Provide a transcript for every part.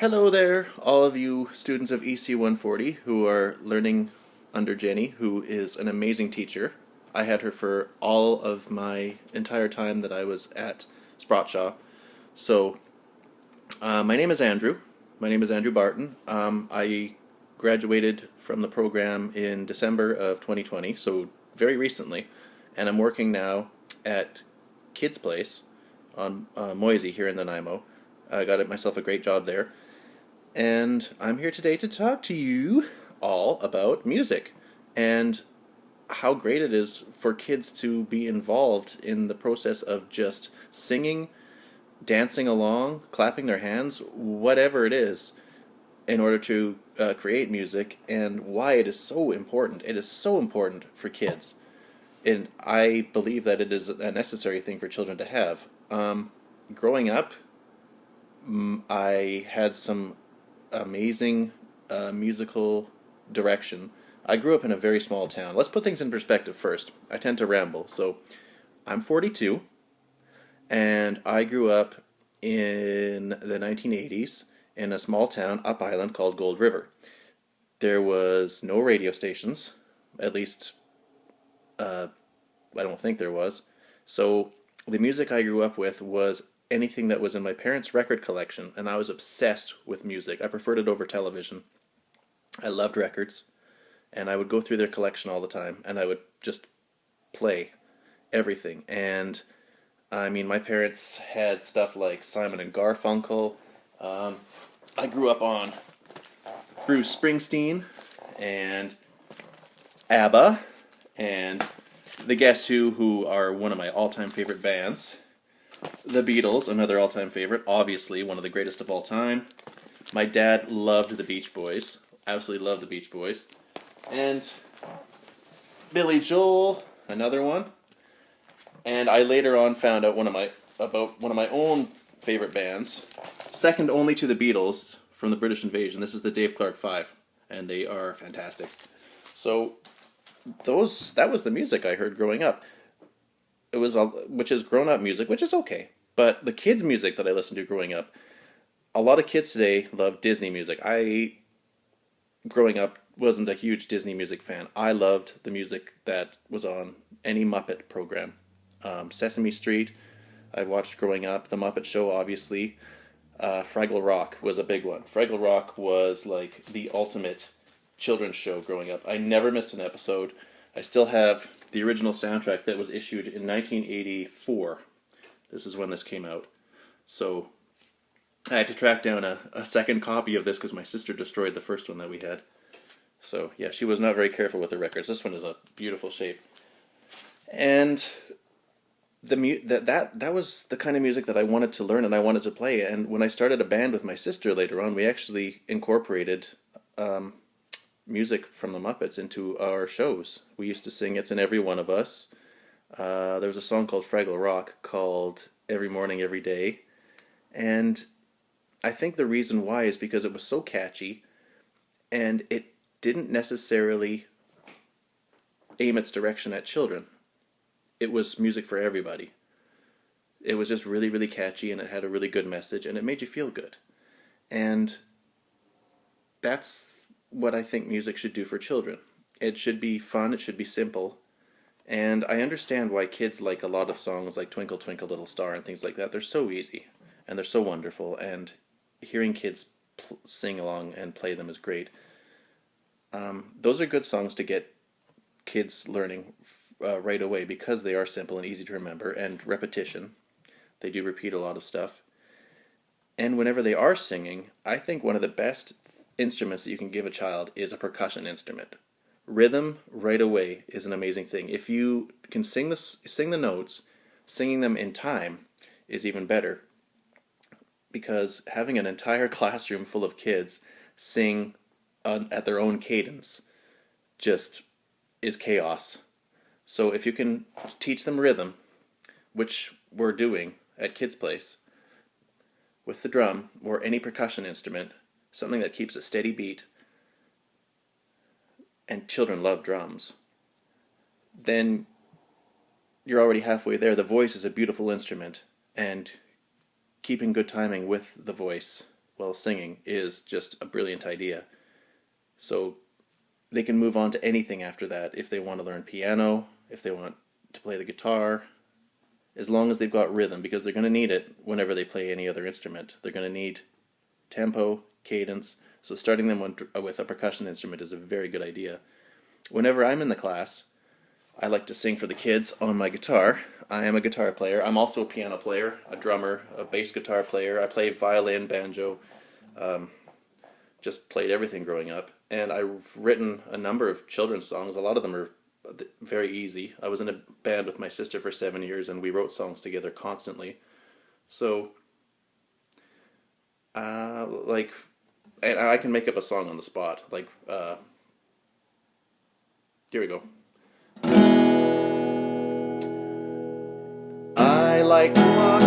Hello there, all of you students of EC140 who are learning under Jenny, who is an amazing teacher. I had her for all of my entire time that I was at Sprott Shaw. My name is Andrew. My name is Andrew Barton. I graduated from the program in December of 2020, so very recently, and I'm working now at Kids Place on Moisey here in Nanaimo. I got myself a great job there. And I'm here today to talk to you all about music and how great it is for kids to be involved in the process of just singing, dancing along, clapping their hands, whatever it is, in order to create music, and why it is so important. It is so important for kids. And I believe that it is a necessary thing for children to have. Growing up, I had some amazing musical direction. I grew up in a very small town. Let's put things in perspective first. I tend to ramble. So I'm 42, and I grew up in the 1980s in a small town up island called Gold River. There was no radio stations, at least I don't think there was. So the music I grew up with was anything that was in my parents' record collection, and I was obsessed with music. I preferred it over television. I loved records, and I would go through their collection all the time, and I would just play everything. And I mean, my parents had stuff like Simon and Garfunkel. I grew up on Bruce Springsteen and ABBA and the Guess who are one of my all-time favorite bands. The Beatles, another all-time favorite, obviously one of the greatest of all time. My dad loved the Beach Boys, absolutely loved the Beach Boys. And Billy Joel, another one. And I later on found out about one of my own favorite bands, second only to the Beatles from the British Invasion. This is the Dave Clark Five, and they are fantastic. So that was the music I heard growing up. It was which is grown-up music, which is okay. But the kids' music that I listened to growing up, a lot of kids today love Disney music. I, growing up, wasn't a huge Disney music fan. I loved the music that was on any Muppet program. Sesame Street, I watched growing up. The Muppet Show, obviously. Fraggle Rock was a big one. Fraggle Rock was like the ultimate children's show growing up. I never missed an episode. I still have the original soundtrack that was issued in 1984. This is when this came out. So I had to track down a second copy of this because my sister destroyed the first one that we had. So yeah, she was not very careful with her records. This one is a beautiful shape. And that was the kind of music that I wanted to learn and I wanted to play. And when I started a band with my sister later on, we actually incorporated music from the Muppets into our shows. We used to sing It's in Every One of Us. There was a song called Fraggle Rock called Every Morning, Every Day. And I think the reason why is because it was so catchy and it didn't necessarily aim its direction at children. It was music for everybody. It was just really, really catchy, and it had a really good message, and it made you feel good. And that's what I think music should do for children. It should be fun, it should be simple, and I understand why kids like a lot of songs like Twinkle Twinkle Little Star and things like that. They're so easy, and they're so wonderful, and hearing kids sing along and play them is great. Those are good songs to get kids learning right away because they are simple and easy to remember, and repetition. They do repeat a lot of stuff. And whenever they are singing, I think one of the best instruments that you can give a child is a percussion instrument. Rhythm right away is an amazing thing. If you can sing the notes, singing them in time is even better. Because having an entire classroom full of kids sing at their own cadence just is chaos. So if you can teach them rhythm, which we're doing at Kids Place, with the drum or any percussion instrument, something that keeps a steady beat, and children love drums, then you're already halfway there. The voice is a beautiful instrument, and keeping good timing with the voice while singing is just a brilliant idea. So they can move on to anything after that if they want to learn piano, if they want to play the guitar, as long as they've got rhythm, because they're going to need it whenever they play any other instrument. They're going to need tempo, cadence, so starting them with a percussion instrument is a very good idea. Whenever I'm in the class, I like to sing for the kids on my guitar. I am a guitar player. I'm also a piano player, a drummer, a bass guitar player. I play violin, banjo, just played everything growing up. And I've written a number of children's songs. A lot of them are very easy. I was in a band with my sister for 7 years, and we wrote songs together constantly. So, and I can make up a song on the spot. Here we go. I like to walk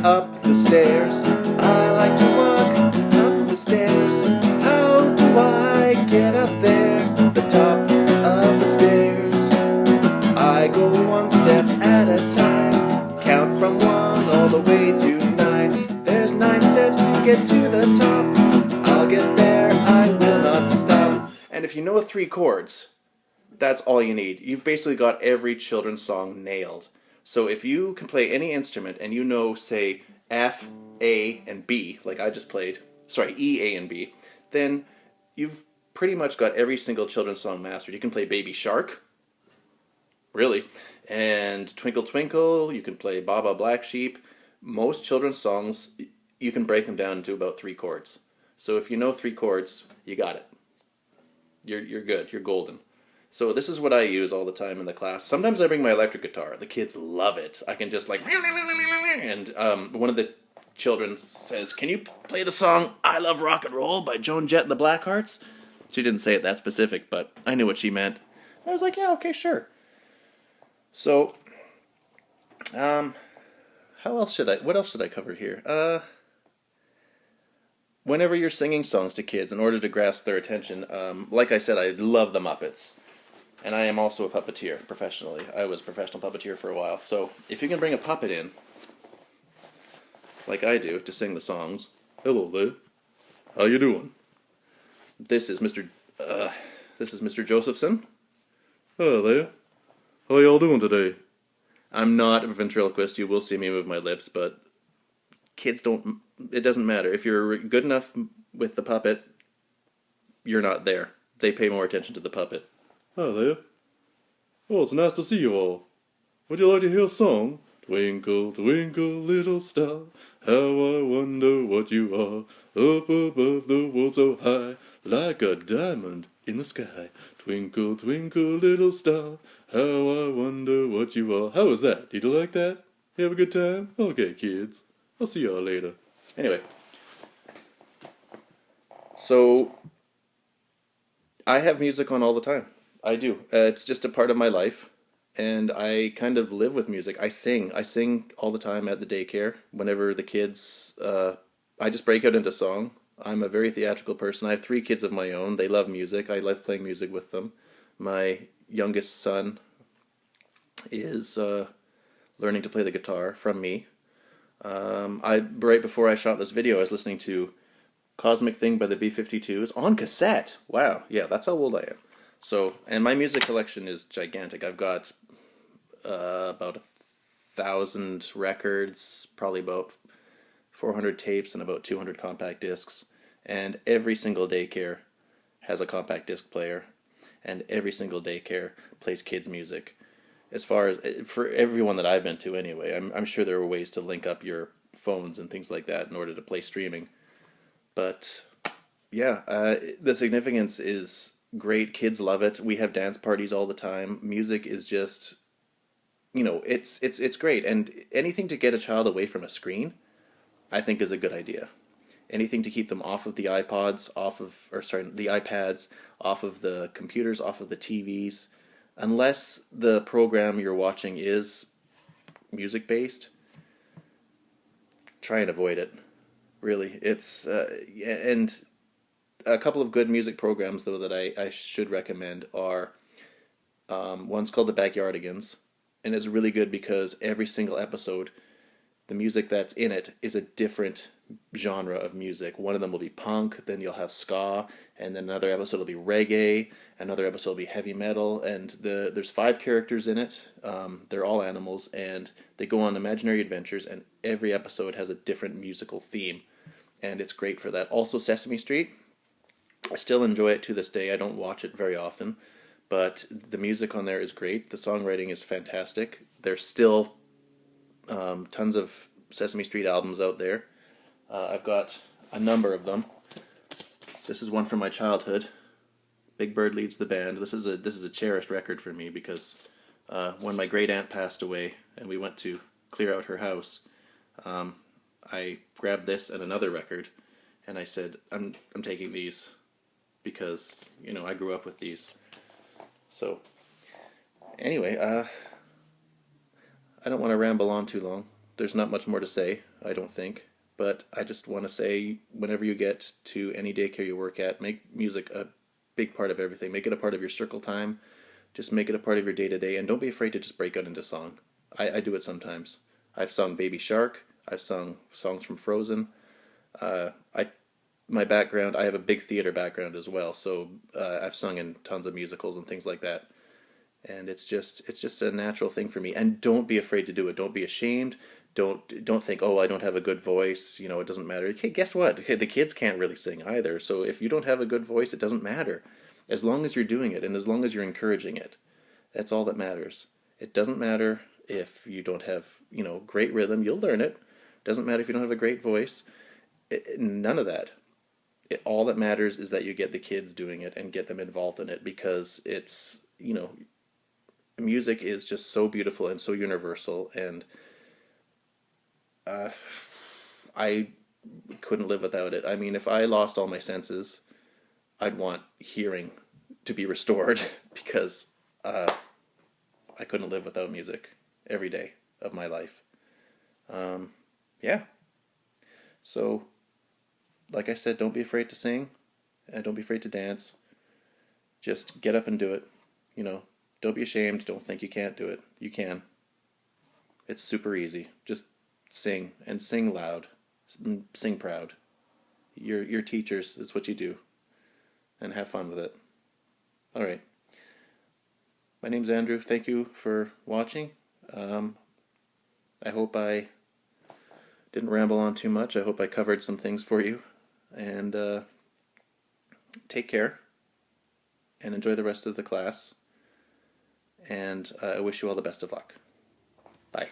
up the stairs. I like to walk up the stairs. How do I get up there? The top of the stairs. I go one step at a time. Count from 1 all the way to 9. There's 9 steps to get to the top. I'll get there, I will not stop. And if you know 3 chords, that's all you need. You've basically got every children's song nailed. So if you can play any instrument and you know, say, F, A, and B, like I just played, E, A, and B, then you've pretty much got every single children's song mastered. You can play Baby Shark, really, and Twinkle Twinkle, you can play Baba Black Sheep. Most children's songs, you can break them down into about 3 chords. So if you know 3 chords, you got it. You're good, you're golden. So this is what I use all the time in the class. Sometimes I bring my electric guitar. The kids love it. I can just and one of the children says, "Can you play the song I Love Rock and Roll by Joan Jett and the Blackhearts?" She didn't say it that specific, but I knew what she meant. I was like, yeah, okay, sure. So, what else should I cover here? Whenever you're singing songs to kids, in order to grasp their attention, like I said, I love the Muppets. And I am also a puppeteer, professionally. I was a professional puppeteer for a while. So, if you can bring a puppet in, like I do, to sing the songs. Hello there. How you doing? This is Mr. Josephson. Hello there. How y'all doing today? I'm not a ventriloquist. You will see me move my lips, but kids don't... It doesn't matter. If you're good enough with the puppet, you're not there. They pay more attention to the puppet. Hi there. Oh, it's nice to see you all. Would you like to hear a song? Twinkle, twinkle, little star, how I wonder what you are, up above the world so high, like a diamond in the sky. Twinkle, twinkle, little star, how I wonder what you are. How was that? Did you like that? You have a good time? Okay, kids. I'll see y'all later. Anyway. So, I have music on all the time. I do. It's just a part of my life. And I kind of live with music. I sing all the time at the daycare. Whenever the kids, I just break out into song. I'm a very theatrical person. I have 3 kids of my own. They love music. I love playing music with them. My youngest son is learning to play the guitar from me. Right before I shot this video, I was listening to Cosmic Thing by the B-52s on cassette. Wow, yeah, that's how old I am. So, and my music collection is gigantic. I've got about 1,000 records, probably about 400 tapes, and about 200 compact discs. And every single daycare has a compact disc player, and every single daycare plays kids' music. As far as, for everyone that I've been to anyway, I'm sure there are ways to link up your phones and things like that in order to play streaming. But, yeah, the significance is great. Kids love it. We have dance parties all the time. Music is just, it's great. And anything to get a child away from a screen, I think is a good idea. Anything to keep them off of the iPads, the iPads, off of the computers, off of the TVs. Unless the program you're watching is music-based, try and avoid it. Really, it's and a couple of good music programs though that I should recommend are one's called The Backyardigans, and it's really good because every single episode, the music that's in it is a different genre of music. One of them will be punk, then you'll have ska, and then another episode will be reggae, another episode will be heavy metal, and there's 5 characters in it. They're all animals, and they go on imaginary adventures, and every episode has a different musical theme, and it's great for that. Also, Sesame Street, I still enjoy it to this day. I don't watch it very often, but the music on there is great. The songwriting is fantastic. There's still tons of Sesame Street albums out there. I've got a number of them. This is one from my childhood. Big Bird Leads the Band. This is a cherished record for me because when my great aunt passed away and we went to clear out her house, I grabbed this and another record, and I said, I'm taking these because I grew up with these. So anyway, I don't want to ramble on too long. There's not much more to say, I don't think. But I just want to say, whenever you get to any daycare you work at, make music a big part of everything. Make it a part of your circle time. Just make it a part of your day-to-day. And don't be afraid to just break out into song. I do it sometimes. I've sung Baby Shark. I've sung songs from Frozen. My background, I have a big theater background as well. So I've sung in tons of musicals and things like that. And it's just a natural thing for me. And don't be afraid to do it. Don't be ashamed. Don't think, oh, I don't have a good voice, it doesn't matter. Okay, guess what? The kids can't really sing either. So if you don't have a good voice, it doesn't matter. As long as you're doing it and as long as you're encouraging it, that's all that matters. It doesn't matter if you don't have, great rhythm. You'll learn it. Doesn't matter if you don't have a great voice. None of that. All that matters is that you get the kids doing it and get them involved in it, because it's, music is just so beautiful and so universal, and I couldn't live without it. I mean, if I lost all my senses, I'd want hearing to be restored because I couldn't live without music every day of my life. Yeah. So, like I said, don't be afraid to sing, and don't be afraid to dance. Just get up and do it. Don't be ashamed. Don't think you can't do it. You can. It's super easy. Just sing, and sing loud. Sing proud. You're teachers. It's what you do. And have fun with it. All right. My name's Andrew. Thank you for watching. I hope I didn't ramble on too much. I hope I covered some things for you. And take care. And enjoy the rest of the class. And I wish you all the best of luck. Bye.